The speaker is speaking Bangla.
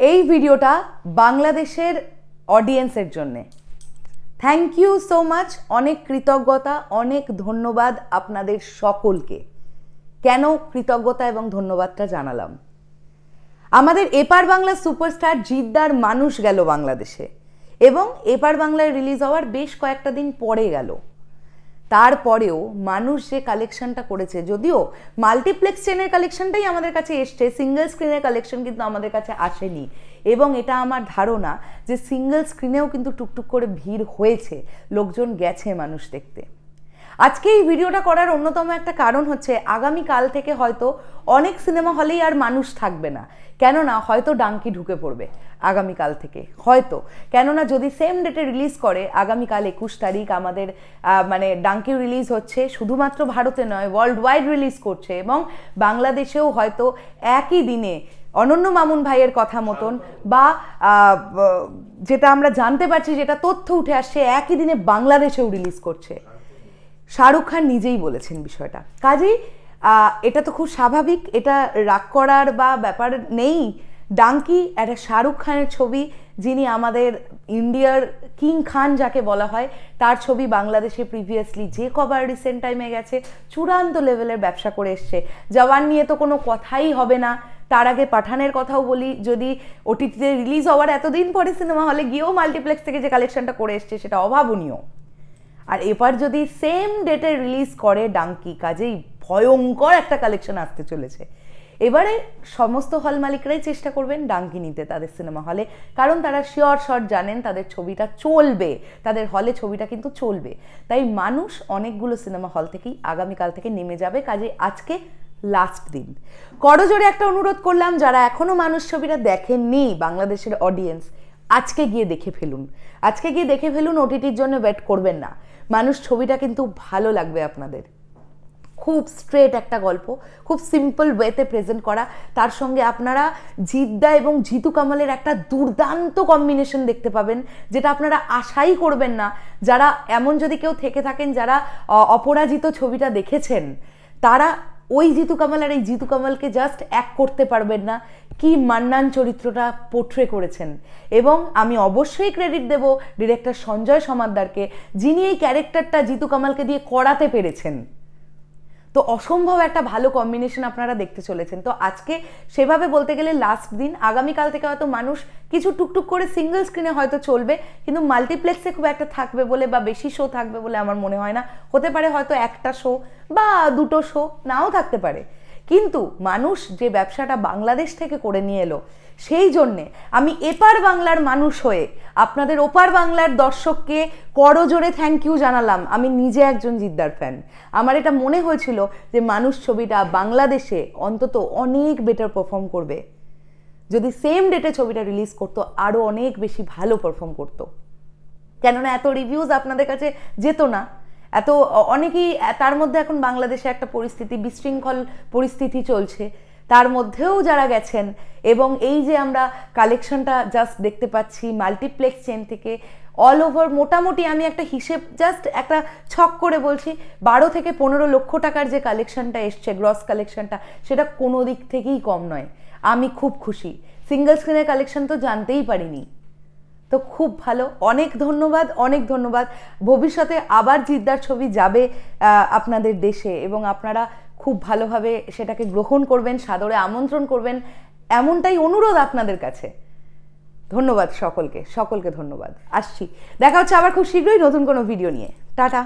এই ভিডিওটা বাংলাদেশের অডিয়েন্সের জন্যে। থ্যাংক ইউ সো মাচ, অনেক কৃতজ্ঞতা, অনেক ধন্যবাদ আপনাদের সকলকে। কেন কৃতজ্ঞতা এবং ধন্যবাদটা জানালাম, আমাদের এপার বাংলা সুপারস্টার জিদ্দার মানুষ গেল বাংলাদেশে এবং এপার বাংলায় রিলিজ হওয়ার বেশ কয়েকটা দিন পরে গেল। তারপরেও মানুষ যে কালেকশনটা করেছে, যদিও মাল্টিপ্লেক্স চেনের কালেকশনটাই আমাদের কাছে এসছে, সিঙ্গেল স্ক্রিনের কালেকশন কিন্তু আমাদের কাছে আসেনি। এবং এটা আমার ধারণা যে সিঙ্গেল স্ক্রিনেও কিন্তু টুকটুক করে ভিড় হয়েছে, লোকজন গেছে মানুষ দেখতে। আজকে এই ভিডিওটা করার অন্যতম একটা কারণ হচ্ছে আগামীকাল থেকে হয়তো অনেক সিনেমা হলেই আর মানুষ থাকবে না, কেননা হয়তো ডাঙ্কি ঢুকে পড়বে আগামীকাল থেকে, হয়তো। কেননা যদি সেম ডেটে রিলিজ করে, আগামীকাল 21 তারিখ আমাদের মানে ডাঙ্কি রিলিজ হচ্ছে, শুধুমাত্র ভারতে নয় ওয়ার্ল্ড ওয়াইড রিলিজ করছে এবং বাংলাদেশেও হয়তো একই দিনে অনন্য মামুন ভাইয়ের কথা মতন বা যেটা আমরা জানতে পারছি, যেটা তথ্য উঠে আসছে, একই দিনে বাংলাদেশেও রিলিজ করছে। শাহরুখ খান নিজেই বলেছেন বিষয়টা, কাজেই এটা তো খুব স্বাভাবিক, এটা রাগ করার বা ব্যাপার নেই। ডাঙ্কি একটা শাহরুখ খানের ছবি, যিনি আমাদের ইন্ডিয়ার কিং খান যাকে বলা হয়, তার ছবি বাংলাদেশে প্রিভিয়াসলি যে কবার রিসেন্ট টাইমে গেছে চূড়ান্ত লেভেলের ব্যবসা করে এসছে। জওয়ান নিয়ে তো কোনো কথাই হবে না। তার আগে পাঠানের কথাও বলি, যদি ওটিটিতে রিলিজ হওয়ার এতদিন পরে সিনেমা হলে গিয়েও মাল্টিপ্লেক্স থেকে যে কালেকশনটা করে এসছে সেটা অভাবনীয়। আর এবার যদি সেম ডেটে রিলিজ করে ডাঙ্কি, কাজেই ভয়ঙ্কর একটা কালেকশন আসতে চলেছে। এবারে সমস্ত হল মালিকরাই চেষ্টা করবেন ডাঙ্কি নিতে তাদের সিনেমা হলে, কারণ তারা শিওর শট জানেন তাদের ছবিটা চলবে, তাদের হলে ছবিটা কিন্তু চলবে। তাই মানুষ অনেকগুলো সিনেমা হল থেকেই আগামীকাল থেকে নেমে যাবে। কাজেই আজকে লাস্ট দিন, করজোড়ে একটা অনুরোধ করলাম, যারা এখনো মানুষ ছবিটা দেখেননি, বাংলাদেশের অডিয়েন্স, আজকে গিয়ে দেখে ফেলুন, আজকে গিয়ে দেখে ফেলুন, ওটিটির জন্য ওয়েট করবেন না। মানুষ ছবিটা কিন্তু ভালো লাগবে আপনাদের। খুব স্ট্রেট একটা গল্প, খুব সিম্পল ওয়েতে প্রেজেন্ট করা, তার সঙ্গে আপনারা জিদ্দা এবং জিতু কামালের একটা দুর্দান্ত কম্বিনেশন দেখতে পাবেন, যেটা আপনারা আশাই করবেন না। যারা এমন যদি কেউ থেকে থাকেন যারা অপরাজিত ছবিটা দেখেছেন, তারা ওই জিতু কামাল আর এই জিতু কামালকে জাস্ট এক করতে পারবেন না। কি মান্নান চরিত্রটা পোট্রে করেছেন। এবং আমি অবশ্যই ক্রেডিট দেব ডিরেক্টর সঞ্জয় সমাদ্দারকে, যিনি এই ক্যারেক্টারটা জিতু কামালকে দিয়ে করাতে পেরেছেন। তো অসম্ভব একটা ভালো কম্বিনেশন আপনারা দেখতে চলেছেন। তো আজকে সেভাবে বলতে গেলে লাস্ট দিন, আগামীকাল থেকে হয়তো মানুষ কিছু টুকটুক করে সিঙ্গেল স্ক্রিনে হয়তো চলবে, কিন্তু মাল্টিপ্লেক্সে খুব একটা থাকবে বলে বা বেশি শো থাকবে বলে আমার মনে হয় না। হতে পারে হয়তো একটা শো বা দুটো শো, নাও থাকতে পারে। কিন্তু মানুষ যে ব্যবসাটা বাংলাদেশ থেকে করে নিয়ে এলো, সেই জন্যে আমি এপার বাংলার মানুষ হয়ে আপনাদের ওপার বাংলার দর্শককে করজোড়ে থ্যাংক ইউ জানালাম। আমি নিজে একজন জিদ্দার ফ্যান, আমার এটা মনে হয়েছিল যে মানুষ ছবিটা বাংলাদেশে অন্তত অনেক বেটার পারফর্ম করবে। যদি সেম ডেটে ছবিটা রিলিজ করতো আরও অনেক বেশি ভালো পারফর্ম করতো, কেননা এত রিভিউজ আপনাদের কাছে যেত না। এত অনেকেই, তার মধ্যে এখন বাংলাদেশে একটা পরিস্থিতি, বিশৃঙ্খল পরিস্থিতি চলছে, তার মধ্যেও যারা গেছেন এবং এই যে আমরা কালেকশনটা জাস্ট দেখতে পাচ্ছি মাল্টিপ্লেক্স চেন থেকে অল ওভার, মোটামুটি আমি একটা হিসেব জাস্ট একটা ছক করে বলছি, 12 থেকে 15 লক্ষ টাকার যে কালেকশনটা এসছে, গ্রস কালেকশনটা, সেটা কোনো দিক থেকেই কম নয়। আমি খুব খুশি। সিঙ্গেল স্ক্রিনের কালেকশন তো জানতেই পারিনি, তো খুব ভালো। অনেক ধন্যবাদ, অনেক ধন্যবাদ। ভবিষ্যতে আবার জিদ্দার ছবি যাবে আপনাদের দেশে এবং আপনারা খুব ভালোভাবে সেটাকে গ্রহণ করবেন, সাদরে আমন্ত্রণ করবেন, এমনটাই অনুরোধ আপনাদের কাছে। ধন্যবাদ সকলকে, সকলকে ধন্যবাদ। আসছি, দেখা হচ্ছে আবার খুব শীঘ্রই নতুন কোনো ভিডিও নিয়ে। টাটা।